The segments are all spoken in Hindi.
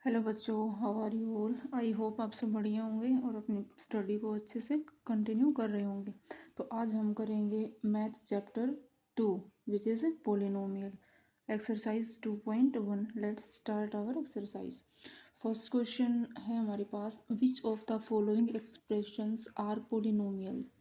हेलो बच्चों, how are you all. I hope आप सब बढ़िया होंगे और अपनी स्टडी को अच्छे से कंटिन्यू कर रहे होंगे। तो आज हम करेंगे maths chapter 2 which is polynomial exercise 2.1। Let's start our exercise. First question है हमारे पास, which of the following expressions are polynomials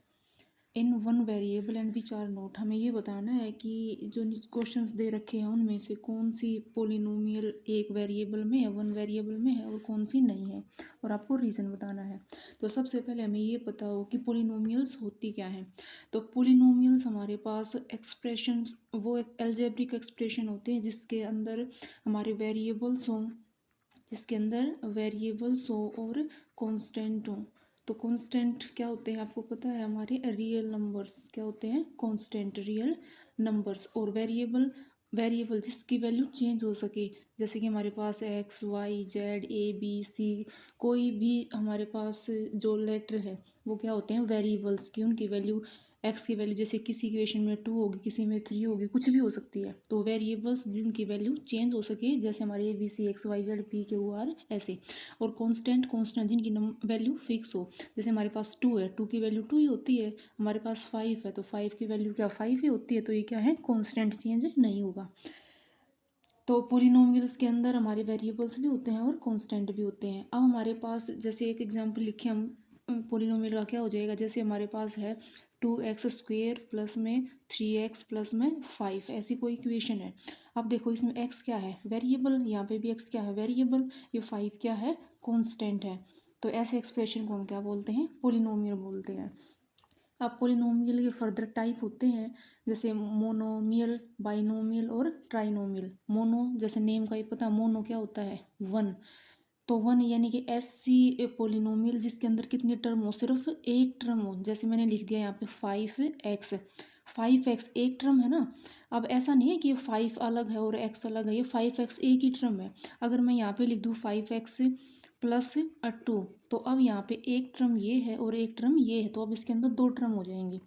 in one variable and which are not. हमें ये बताना है कि जो क्वेश्चंस दे रखे हैं उनमें से कौन सी पोलिनोमियल एक वेरिएबल में है, वन वेरिएबल में है, और कौन सी नहीं है, और आपको रीज़न बताना है। तो सबसे पहले हमें ये पता हो कि पोलिनोमियल्स होती क्या हैं। तो पोलिनोमियल्स हमारे पास एक्सप्रेशंस, वो एक एल्जेब्रिक एक्सप्रेशन होते हैं जिसके अंदर हमारे वेरिएबल्स हों, और कांस्टेंट हो। तो कांस्टेंट क्या होते हैं आपको पता है, हमारे रियल नंबर्स क्या होते हैं, कांस्टेंट रियल नंबर्स। और वेरिएबल जिसकी वैल्यू चेंज हो सके, जैसे कि हमारे पास X Y Z A B C, कोई भी हमारे पास जो लेटर है वो क्या होते हैं, वेरिएबल्स की उनकी वैल्यू, एक्स की वैल्यू जैसे किसी इक्वेशन में 2 होगी, किसी में 3 होगी, कुछ भी हो सकती है। तो वेरिएबल्स जिनकी वैल्यू चेंज हो सके, जैसे हमारे A B C X Y Z P Q R ऐसे। और कांस्टेंट जिनकी वैल्यू फिक्स हो, जैसे हमारे पास 2 है, 2 की वैल्यू 2 ही होती है। हमारे पास 5 है तो 5 की वैल्यू क्या 5 ही होती है। तो ये क्या है, कांस्टेंट चेंज नहीं होगा। तो पोलिनोमियल्स के अंदर हमारे वेरिएबल्स भी होते हैं और कांस्टेंट भी होते हैं। अब हमारे पास जैसे एक एग्जांपल लिखे हम, पोलिनोमियल का क्या हो जाएगा, जैसे हमारे पास है 2x² प्लस में 3x प्लस में 5, ऐसी कोई इक्वेशन है। अब देखो इसमें x क्या है, वेरिएबल, यहाँ पे भी x क्या है, वेरिएबल, ये 5 क्या है, कांस्टेंट है। तो ऐसे एक्सप्रेशन को हम क्या बोलते हैं, पोलिनोमियल बोलते हैं। अब पोलिनोमियल के फर्दर टाइप होते हैं, जैसे मोनोमियल, बाइनोमियल और ट्राइनोमियल। मोनो जैसे नेम का ही पता, मोनो क्या होता है, वन। तो वन यानी कि ऐसी पोलिनोमियल जिसके अंदर कितनी टर्म हो, सिर्फ एक टर्म हो। जैसे मैंने लिख दिया यहाँ पे 5x, 5x एक टर्म है ना। अब ऐसा नहीं है कि 5 अलग है और x अलग है, ये 5x एक ही टर्म है। अगर मैं यहाँ पे लिख दूँ 5x प्लस 2, तो अब यहाँ पे एक टर्म ये है और एक टर्म ये है, तो अब इसके अंदर 2 टर्म हो जाएंगी।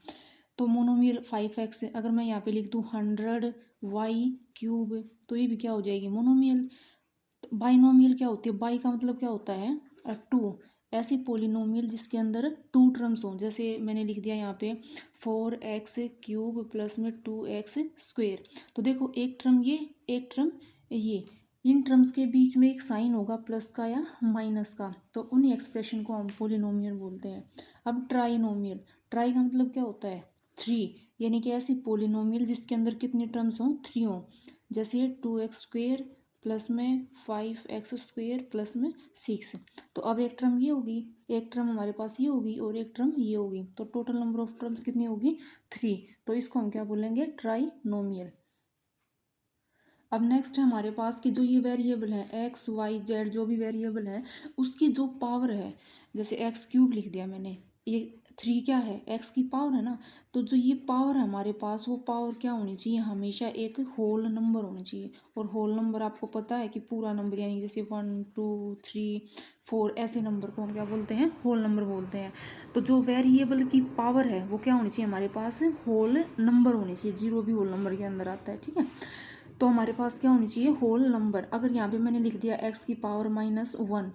तो मोनोमियल 5x है। अगर मैं यहाँ पे लिख दूँ 100y³ तो ये भी क्या हो जाएगी, मोनोमियल। बाइनोमियल क्या होती है, बाई का मतलब क्या होता है, 2। ऐसी पोलिनोमियल जिसके अंदर 2 टर्म्स हों, जैसे मैंने लिख दिया यहाँ पे 4x³ प्लस में 2x²। तो देखो एक टर्म ये, एक टर्म ये, इन टर्म्स के बीच में एक साइन होगा प्लस का या माइनस का, तो उन्हीं एक्सप्रेशन को हम पोलिनोमियल बोलते हैं। अब ट्राइनोमियल, ट्राई का मतलब क्या होता है, 3, यानी कि ऐसी पोलिनोमियल जिसके अंदर कितनी टर्म्स हों, 3 हों। जैसे 2x² प्लस में 5x² प्लस में 6। तो अब एक टर्म ये होगी, एक टर्म हमारे पास ये होगी और एक टर्म ये होगी, तो टोटल नंबर ऑफ टर्म्स कितनी होगी, 3। तो इसको हम क्या बोलेंगे, ट्राइनोमियल। अब नेक्स्ट है हमारे पास कि जो ये वेरिएबल है एक्स वाई जेड, जो भी वेरिएबल है उसकी जो पावर है, जैसे x³ लिख दिया मैंने, ये 3 क्या है, x की पावर है ना। तो जो ये पावर है हमारे पास, वो पावर क्या होनी चाहिए, हमेशा एक होल नंबर होनी चाहिए। और होल नंबर आपको पता है कि पूरा नंबर, यानी जैसे 1 2 3 4 ऐसे नंबर को हम क्या बोलते हैं, होल नंबर बोलते हैं। तो जो वेरिएबल की पावर है वो क्या होनी चाहिए, हमारे पास होल नंबर होनी चाहिए, जीरो भी होल नंबर के अंदर आता है, ठीक है। तो हमारे पास क्या होनी चाहिए, होल नंबर। अगर यहाँ पे मैंने लिख दिया x की पावर -1,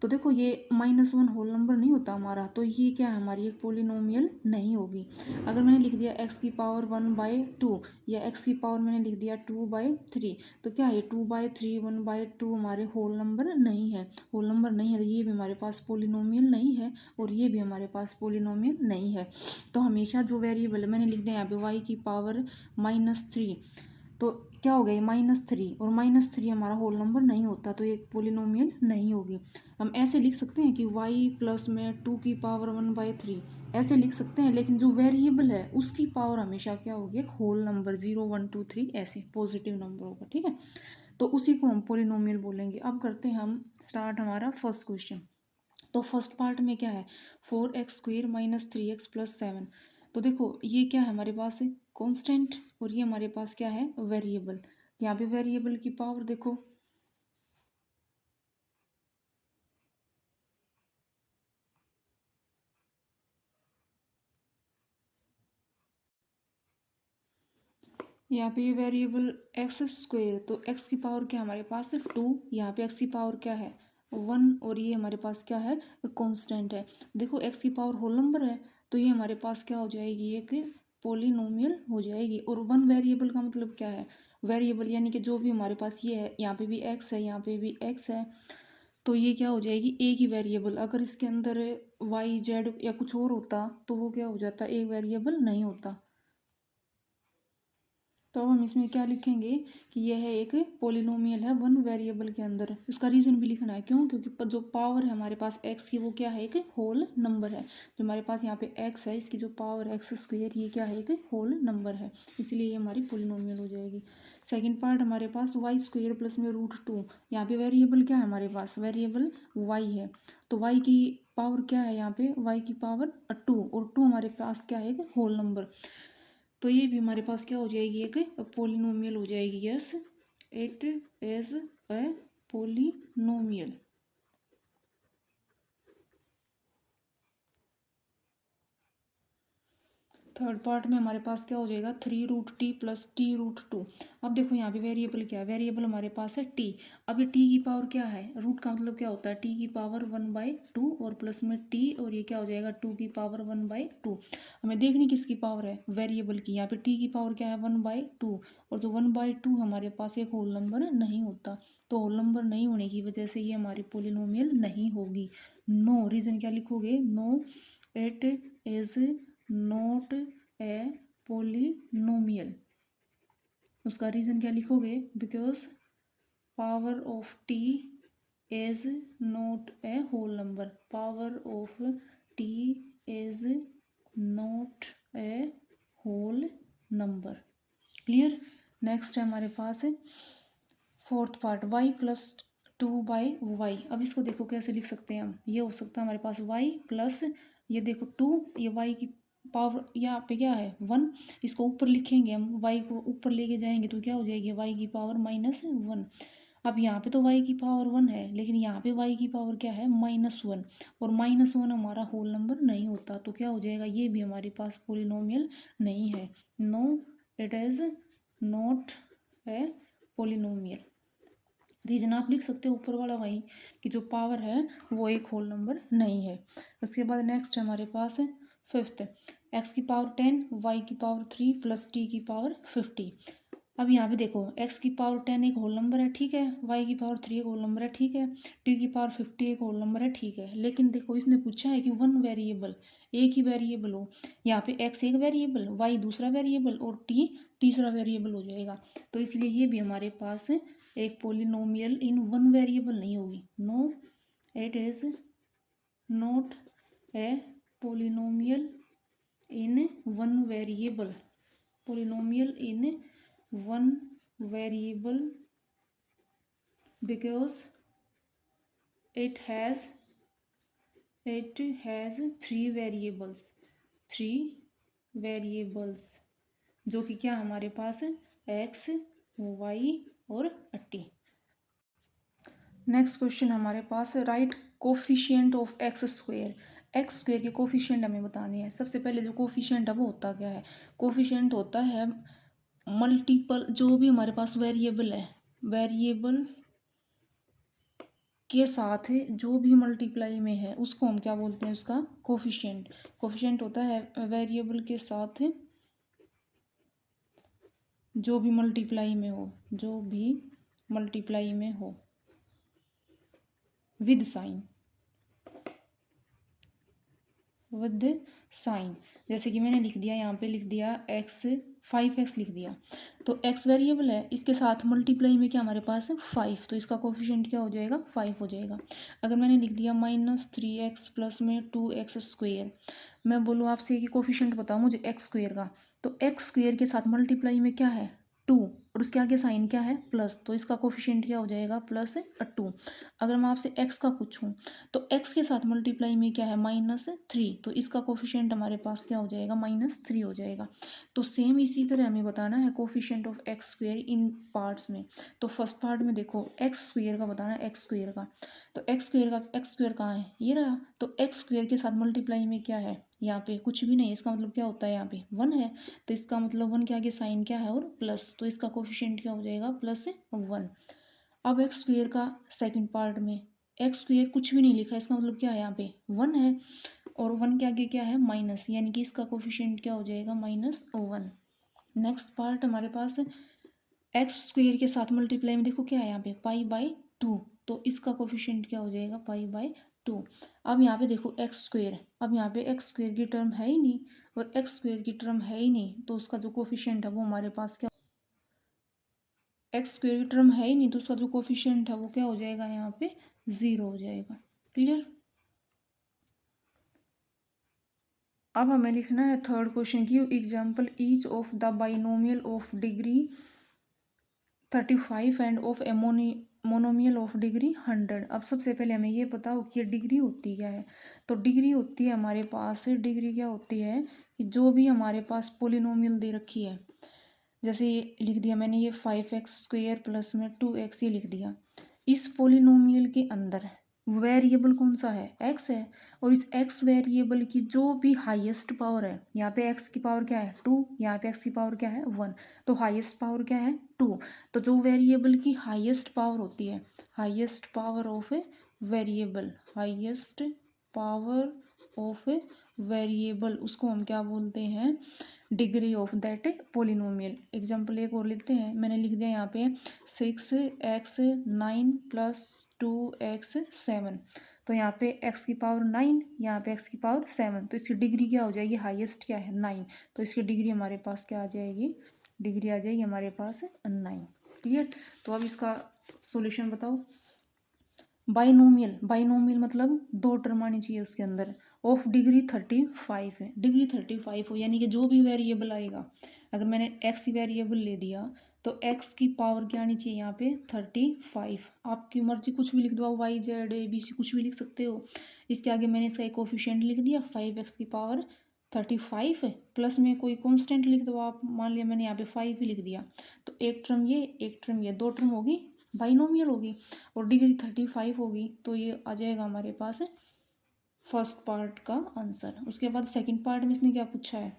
तो देखो ये -1 होल नंबर नहीं होता हमारा, तो ये क्या है, हमारी एक पोलिनोमियल नहीं होगी। अगर मैंने लिख दिया x की पावर 1/2 या x की पावर मैंने लिख दिया 2/3, तो क्या है, 2/3 1/2 हमारे होल नंबर नहीं है, होल नंबर नहीं है। तो ये भी हमारे पास पोलिनोमियल नहीं है और ये भी हमारे पास पोलिनोमियल नहीं है। तो हमेशा जो वेरिएबल है, मैंने लिख दिया यहाँ पे y की पावर -3, तो क्या हो गया, -3, और -3 हमारा होल नंबर नहीं होता, तो एक पोलिनोमियल नहीं होगी। हम ऐसे लिख सकते हैं कि y प्लस में 2 की पावर 1/3 ऐसे लिख सकते हैं, लेकिन जो वेरिएबल है उसकी पावर हमेशा क्या होगी, एक होल नंबर 0 1 2 3 ऐसे पॉजिटिव नंबर होगा, ठीक है। तो उसी को हम पोलिनोमियल बोलेंगे। अब करते हैं हम स्टार्ट हमारा फर्स्ट क्वेश्चन। तो फर्स्ट पार्ट में क्या है, 4x² - 3x + 7। तो देखो ये क्या है हमारे पास, कांस्टेंट, और ये हमारे पास क्या है, वेरिएबल। यहाँ पे वेरिएबल की पावर देखो, यहाँ पे ये वेरिएबल एक्स स्क्वेयर, तो एक्स की पावर क्या है हमारे पास 2, यहाँ पे एक्स की पावर क्या है 1, और ये हमारे पास क्या है कांस्टेंट है। देखो एक्स की पावर होल नंबर है, तो ये हमारे पास क्या हो जाएगी एक पोलिनोमियल हो जाएगी। और वन वेरिएबल का मतलब क्या है, वेरिएबल यानी कि जो भी हमारे पास ये है, यहाँ पे भी एक्स है, यहाँ पे भी एक्स है, तो ये क्या हो जाएगी एक ही वेरिएबल। अगर इसके अंदर वाई जेड या कुछ और होता तो वो क्या हो जाता, एक वेरिएबल नहीं होता। तो अब हम इसमें क्या लिखेंगे कि यह है एक पोलिनोमियल है वन वेरिएबल के अंदर। उसका रीज़न भी लिखना है, क्यों, क्योंकि जो पावर है हमारे पास एक्स की वो क्या है एक होल नंबर है। जो हमारे पास यहाँ पे एक्स है, इसकी जो पावर एक्स स्क्वेयर, ये क्या है एक होल नंबर है, इसलिए ये हमारी पोलिनोमियल हो जाएगी। सेकेंड पार्ट हमारे पास वाई स्क्वेयर प्लस में √2। यहाँ पे वेरिएबल क्या है हमारे पास, वेरिएबल वाई है, तो वाई की पावर क्या है यहाँ पे, वाई की पावर 2, और 2 हमारे पास क्या है एक होल नंबर। तो ये भी हमारे पास क्या हो जाएगी एक पोलिनोमियल हो जाएगी। Yes, it is a polynomial. Third part में हमारे पास क्या हो जाएगा 3√t प्लस t√2। अब देखो यहाँ पे वेरिएबल क्या है, वेरिएबल हमारे पास है t। अब ये t की पावर क्या है, रूट का मतलब क्या होता है t की पावर 1/2 और प्लस में t, और ये क्या हो जाएगा 2 की पावर 1/2। हमें देखनी किसकी पावर है, वेरिएबल की। यहाँ पे t की पावर क्या है 1/2, और जो 1/2 हमारे पास एक होल नंबर नहीं होता, तो होल नंबर नहीं होने की वजह से ये हमारी पोलिनोमियल नहीं होगी। नो, रीज़न क्या लिखोगे, no it is not a polynomial. उसका रीज़न क्या लिखोगे, because power of T is not a whole number, power of T is not a whole number. Clear. Next है हमारे पास fourth part Y plus 2/y। अब इसको देखो कैसे लिख सकते हैं हम, ये हो सकता है हमारे पास y प्लस, ये देखो 2, ये y की पावर यहाँ पे क्या है 1, इसको ऊपर लिखेंगे हम, y को ऊपर लेके जाएंगे तो क्या हो जाएगी y की पावर -1। अब यहाँ पे तो y की पावर 1 है, लेकिन यहाँ पे y की पावर क्या है -1, और -1 हमारा होल नंबर नहीं होता, तो क्या हो जाएगा, ये भी हमारे पास पोलिनोमियल नहीं है। No, it is not a polynomial. Reason आप लिख सकते हो ऊपर वाला वही, कि जो पावर है वो एक होल नंबर नहीं है। उसके बाद नेक्स्ट है हमारे पास फिफ्थ, एक्स की पावर 10, वाई की पावर 3 प्लस टी की पावर 50। अब यहाँ पे देखो एक्स की पावर 10 एक होल नंबर है, ठीक है, वाई की पावर 3 एक होल नंबर है, ठीक है, टी की पावर 50 एक होल नंबर है, ठीक है। लेकिन देखो इसने पूछा है कि वन वेरिएबल, एक ही वेरिएबल हो। यहाँ पे एक्स एक वेरिएबल, वाई दूसरा वेरिएबल, और टी तीसरा वेरिएबल हो जाएगा, तो इसलिए ये भी हमारे पास एक पोलिनोमियल इन वन वेरिएबल नहीं होगी। No, it is not a polynomial in one variable, polynomial in one variable because it has three variables, जो कि क्या हमारे पास एक्स, वाई और टी। नेक्स्ट क्वेश्चन हमारे पास write coefficient of X square. X square के कोफिशिएंट हमें बताने हैं। सबसे पहले जो कोफिशिएंट है वो होता क्या है, कोफिशिएंट होता है मल्टीपल, जो भी हमारे पास वेरिएबल है, वेरिएबल के साथ जो भी मल्टीप्लाई में है उसको हम क्या बोलते हैं, उसका कोफिशिएंट। कोफिशिएंट होता है वेरिएबल के साथ जो भी मल्टीप्लाई में हो, जो भी मल्टीप्लाई में हो विद साइन, विद साइन। जैसे कि मैंने लिख दिया, यहाँ पे लिख दिया x 5x लिख दिया, तो x वेरिएबल है, इसके साथ मल्टीप्लाई में क्या हमारे पास है 5, तो इसका कोफिशिएंट क्या हो जाएगा 5 हो जाएगा। अगर मैंने लिख दिया -3x प्लस में 2x स्क्वेयर, मैं बोलूँ आपसे कि कोफिशिएंट बताओ मुझे x स्क्वेयर का, तो x स्क्वेयर के साथ मल्टीप्लाई में क्या है 2, और उसके आगे साइन क्या है प्लस, तो इसका कोफिशिएंट क्या हो जाएगा +2। अगर मैं आपसे x का पूछूं, तो x के साथ मल्टीप्लाई में क्या है -3, तो इसका कोफिशिएंट हमारे पास क्या हो जाएगा -3 हो जाएगा। तो सेम इसी तरह हमें बताना है coefficient of X square in parts में। तो फर्स्ट पार्ट में देखो एक्स स्क्वेयर का बताना है, एक्स स्क्वेयर का, तो एक्स स्क्वेयर का एक्स स्क्वेयर कहाँ है, ये रहा, तो एक्स स्क्वेयर के साथ मल्टीप्लाई में क्या है यहाँ पे कुछ भी नहीं है, इसका मतलब क्या होता है, यहाँ पे 1 है, तो इसका मतलब 1 के आगे साइन क्या है और प्लस, तो इसका कोफिशिएंट क्या हो जाएगा +1। अब एक्स स्क्वेयर का सेकंड पार्ट में एक्स स्क्वेयर कुछ भी नहीं लिखा, इसका मतलब क्या है, यहाँ पे 1 है और 1 के आगे क्या है माइनस, यानी कि इसका कोफिशिएंट क्या हो जाएगा -1। नेक्स्ट पार्ट हमारे पास एक्स स्क्वेयर के साथ मल्टीप्लाई में देखो क्या है यहाँ पे π/2, तो इसका कोफिशिएंट क्या हो जाएगा π/2। अब यहाँ पे देखो एक्स स्क्वेयर, अब यहाँ पे एक्स स्क्वेयर की टर्म है ही नहीं और एक्स स्क्वेयर की टर्म है ही नहीं, तो उसका जो कोफिशिएंट है वो हमारे पास क्या, एक्स स्क्वेयर की टर्म है ही नहीं, तो उसका जो कोफिशिएंट है वो क्या हो जाएगा, यहाँ पे 0 हो जाएगा। क्लियर। अब हमें लिखना है थर्ड क्वेश्चन की example each of the binomial of degree 35 end of monomial of degree 100। अब सबसे पहले हमें ये बताओ कि डिग्री होती क्या है। तो डिग्री होती है हमारे पास, डिग्री क्या होती है कि जो भी हमारे पास पोलिनोमियल दे रखी है, जैसे ये लिख दिया मैंने, ये 5x² प्लस में 2x ये लिख दिया, इस पोलिनोमियल के अंदर वेरिएबल कौन सा है, x है, और इस x वेरिएबल की जो भी हाईएस्ट पावर है, यहाँ पे x की पावर क्या है 2, यहाँ पे x की पावर क्या है 1, तो हाईएस्ट पावर क्या है 2, तो जो वेरिएबल की हाईएस्ट पावर होती है, highest power of a variable, highest power of a variable, उसको हम क्या बोलते हैं, degree of that polynomial. Example एक और लिखते हैं, मैंने लिख दिया यहाँ पे 6x9 + 2x7, तो यहाँ पे x की पावर 9, यहाँ पे x की पावर 7, तो इसकी डिग्री क्या हो जाएगी, हाईएस्ट क्या है 9, तो इसकी डिग्री हमारे पास क्या आ जाएगी, डिग्री आ जाएगी हमारे पास 9। क्लियर। तो अब इसका सॉल्यूशन बताओ। बाइनोमियल, बाइनोमियल मतलब दो टर्म आनी चाहिए उसके अंदर, ऑफ डिग्री 35 है, डिग्री 35 हो, यानी कि जो भी वेरिएबल आएगा, अगर मैंने एक्स वेरिएबल ले दिया तो एक्स की पावर क्या आनी चाहिए यहाँ पे 35, आपकी मर्जी कुछ भी लिख दो, y z a b c कुछ भी लिख सकते हो। इसके आगे मैंने इसका एक कोफिशिएंट लिख दिया 5x की पावर 35 है, प्लस में कोई कांस्टेंट लिख दो आप, मान लिया मैंने यहाँ पे 5 ही लिख दिया, तो एक टर्म ये एक टर्म ये, दो टर्म होगी बाइनोमियल होगी और डिग्री 35 होगी, तो ये आ जाएगा हमारे पास फर्स्ट पार्ट का आंसर। उसके बाद सेकंड पार्ट में इसने क्या पूछा है,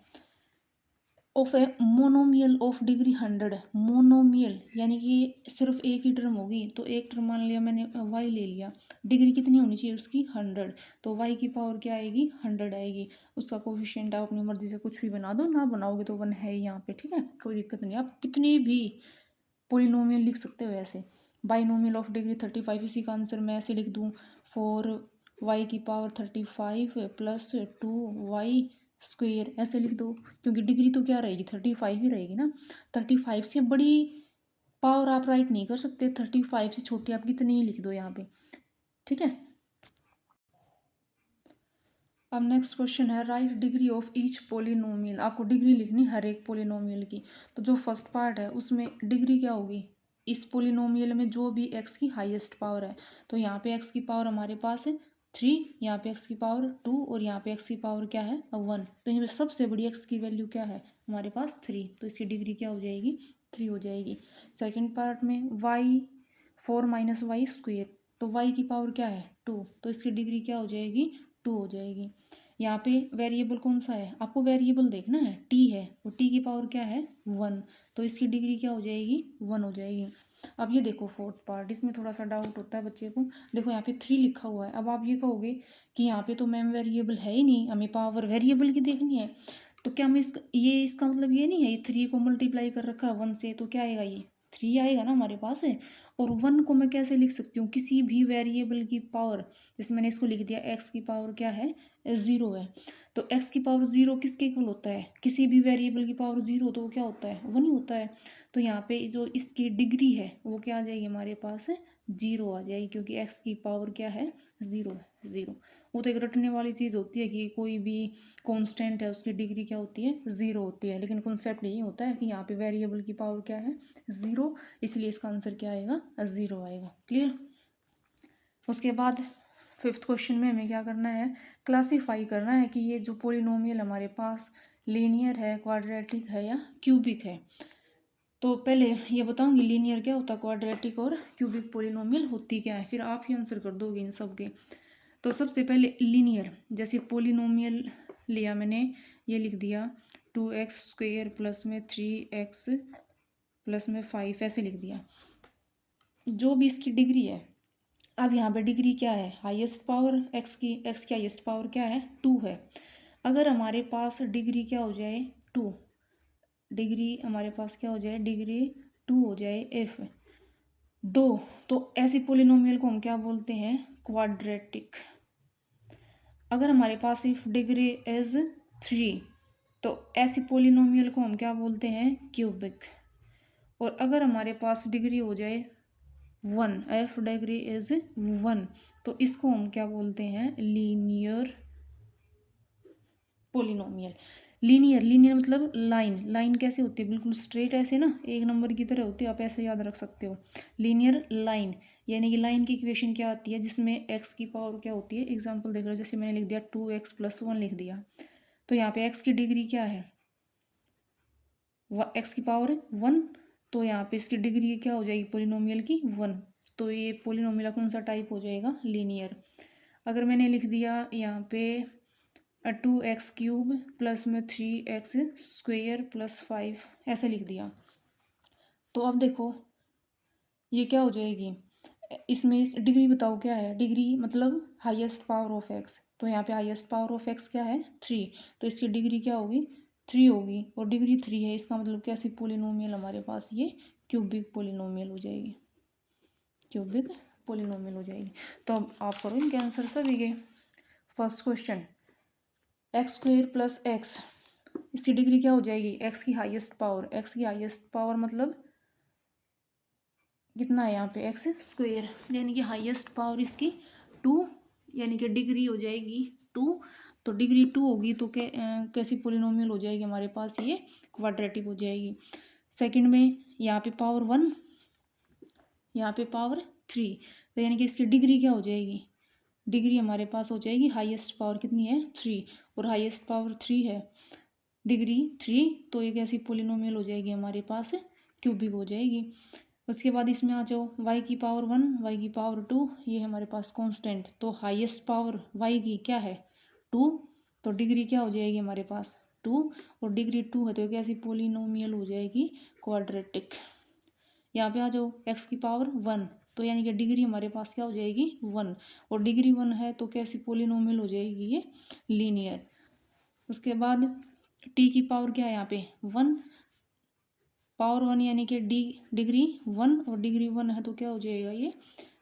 of a monomial of degree 100, monomial यानी कि सिर्फ एक ही टर्म होगी, तो एक टर्म मान लिया मैंने y ले लिया, डिग्री कितनी होनी चाहिए उसकी 100, तो y की पावर क्या आएगी 100 आएगी, उसका कोफिशिएंट आप अपनी मर्जी से कुछ भी बना दो, ना बनाओगे तो 1 है यहाँ पे, ठीक है, कोई दिक्कत नहीं, आप कितनी भी पोलिनोमियल लिख सकते हो ऐसे। बाइनोमियल ऑफ डिग्री 35, इसी का आंसर मैं ऐसे लिख दूँ 4y की पावर 35 + 2y², ऐसे लिख दो, क्योंकि डिग्री तो क्या रहेगी 35 ही रहेगी ना, 35 से बड़ी पावर आप राइट नहीं कर सकते, 35 से छोटी आप कितनी ही लिख दो यहाँ पे, ठीक है। अब नेक्स्ट क्वेश्चन है right degree of each polynomial, आपको डिग्री लिखनी हर एक पोलिनोमियल की, तो जो फर्स्ट पार्ट है उसमें डिग्री क्या होगी, इस पोलिनोमियल में जो भी x की हाईएस्ट पावर है, तो यहाँ पे x की पावर हमारे पास है 3, यहाँ पे x की पावर 2 और यहाँ पे x की पावर क्या है 1, तो इनमें सबसे बड़ी x की वैल्यू क्या है हमारे पास 3, तो इसकी डिग्री क्या हो जाएगी 3 हो जाएगी। सेकेंड पार्ट में y 4 - y², तो y की पावर क्या है 2, तो इसकी डिग्री क्या हो जाएगी 2 हो जाएगी। यहाँ पे वेरिएबल कौन सा है, आपको वेरिएबल देखना है, t है, और t की पावर क्या है 1, तो इसकी डिग्री क्या हो जाएगी 1 हो जाएगी। अब ये देखो फोर्थ पार्ट, इसमें थोड़ा सा डाउट होता है बच्चे को, देखो यहाँ पे 3 लिखा हुआ है, अब आप ये कहोगे कि यहाँ पे तो मैम वेरिएबल है ही नहीं, हमें पावर वेरिएबल की देखनी है, तो क्या हमें ये इसका मतलब ये नहीं है, ये 3 को मल्टीप्लाई कर रखा है 1 से, तो क्या आएगा ये 3 आएगा ना हमारे पास है, और 1 को मैं कैसे लिख सकती हूँ, किसी भी वेरिएबल की पावर, जैसे मैंने इसको लिख दिया x की पावर क्या है 0 है, तो x की पावर 0 किसके इक्वल होता है, किसी भी वेरिएबल की पावर 0, तो वो क्या होता है 1 ही होता है, तो यहाँ पे जो इसकी डिग्री है वो क्या आ जाएगी हमारे पास 0 आ जाएगी, क्योंकि x की पावर क्या है 0 है 0। वो तो एक रटने वाली चीज़ होती है कि कोई भी कांस्टेंट है उसकी डिग्री क्या होती है 0 होती है, लेकिन कॉन्सेप्ट यही होता है कि यहाँ पे वेरिएबल की पावर क्या है 0, इसलिए इसका आंसर क्या आएगा 0 आएगा। क्लियर। उसके बाद फिफ्थ क्वेश्चन में हमें क्या करना है, क्लासीफाई करना है कि ये जो पोलिनोमियल हमारे पास लीनियर है, क्वाड्रेटिक है या क्यूबिक है। तो पहले ये बताऊंगी लीनियर क्या होता है, क्वाड्रेटिक और क्यूबिक पोलिनोमियल होती क्या है, फिर आप ही आंसर कर दोगे इन सब के। तो सबसे पहले लीनियर, जैसे पोलिनोमियल लिया मैंने, ये लिख दिया 2x² प्लस में 3x प्लस में 5, ऐसे लिख दिया, जो भी इसकी डिग्री है। अब यहाँ पे डिग्री क्या है, हाईएस्ट पावर x की हाईएस्ट पावर क्या है, 2 है। अगर हमारे पास डिग्री क्या हो जाए, 2, डिग्री हमारे पास क्या हो जाए, डिग्री 2 हो जाए f 2, तो ऐसी पोलिनोमियल को हम क्या बोलते हैं, क्वाड्रेटिक। अगर हमारे पास इफ डिग्री इज 3, तो ऐसी पोलिनोमियल को हम क्या बोलते हैं, क्यूबिक। और अगर हमारे पास डिग्री हो जाए 1, एफ डिग्री इज 1, तो इसको हम क्या बोलते हैं, लीनियर पोलिनोमियल। लीनियर मतलब लाइन कैसे होती है, बिल्कुल स्ट्रेट ऐसे ना, एक नंबर की तरह होती है, आप ऐसे याद रख सकते हो। लीनियर लाइन, यानी कि लाइन की इक्वेशन क्या आती है, जिसमें एक्स की पावर क्या होती है, एग्जांपल देख रहे हो, जैसे मैंने लिख दिया 2x + 1 लिख दिया, तो यहाँ पे एक्स की डिग्री क्या है, एक्स की पावर 1, तो यहाँ पे इसकी डिग्री क्या हो जाएगी पोलिनोमियल की, 1, तो ये पोलिनोमियल कौन सा टाइप हो जाएगा, लीनियर। अगर मैंने लिख दिया यहाँ पे 2x³ प्लस में 3x² प्लस 5, ऐसे लिख दिया, तो अब देखो ये क्या हो जाएगी, इसमें इस डिग्री बताओ क्या है, डिग्री मतलब हाईएस्ट पावर ऑफ x, तो यहाँ पे हाईएस्ट पावर ऑफ x क्या है, 3, तो इसकी डिग्री क्या होगी, 3 होगी, और डिग्री 3 है, इसका मतलब कैसी पोलिनोमियल हमारे पास, ये क्यूबिक पोलिनोमियल हो जाएगी, क्यूबिक पोलिनोमियल हो जाएगी। तो अब आप करो इनके आंसर सभी के। First question, x² plus x, इसकी डिग्री क्या हो जाएगी, x की हाईएस्ट पावर, x की हाईएस्ट पावर मतलब कितना है यहाँ पे, x², यानी कि हाईएस्ट पावर इसकी 2, यानी कि डिग्री हो जाएगी 2, तो डिग्री 2 होगी तो कैसी पोलिनोमियल हो जाएगी हमारे पास, ये क्वाड्रेटिक हो जाएगी। सेकंड में यहाँ पे पावर 1, यहाँ पे पावर 3, तो यानी कि इसकी डिग्री क्या हो जाएगी, डिग्री हमारे पास हो जाएगी, हाईएस्ट पावर कितनी है, 3, और हाईएस्ट पावर 3 है, डिग्री 3, तो एक ऐसी पोलिनोमियल हो जाएगी हमारे पास, क्यूबिक हो जाएगी। उसके बाद इसमें आ जाओ, y की पावर 1, y की पावर 2, ये हमारे पास कांस्टेंट, तो हाईएस्ट पावर y की क्या है, 2, तो डिग्री क्या हो जाएगी हमारे पास, 2, और डिग्री 2 है, तो एक ऐसी पोलिनोमियल हो जाएगी क्वाड्रेटिक। यहाँ पे आ जाओ, x की पावर 1, तो यानी कि डिग्री हमारे पास क्या हो जाएगी, 1, और डिग्री 1 है, तो कैसी पोलिनोमियल हो जाएगी, ये लीनियर। उसके बाद t की पावर क्या है यहाँ पे, 1, पावर 1 यानी कि डिग्री 1, और डिग्री 1 है, तो क्या हो जाएगा, ये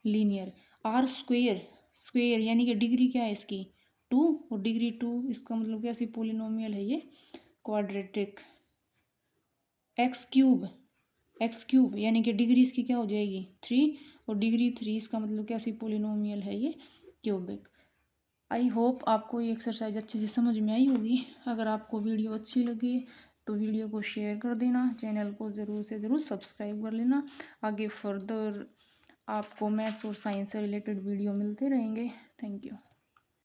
लीनियर। r² यानी कि डिग्री क्या है इसकी, 2, और डिग्री 2, इसका मतलब कैसी पोलिनोमियल है, ये क्वाड्रेटिक। x³ यानी कि डिग्री इसकी क्या हो जाएगी, 3, और डिग्री 3, इसका मतलब कैसी पोलिनोमियल है, ये क्यूबिक। आई होप आपको ये एक्सरसाइज अच्छे से समझ में आई होगी। अगर आपको वीडियो अच्छी लगे तो वीडियो को शेयर कर देना, चैनल को ज़रूर से ज़रूर सब्सक्राइब कर लेना। आगे फर्दर आपको मैथ्स और साइंस से रिलेटेड वीडियो मिलते रहेंगे। Thank you.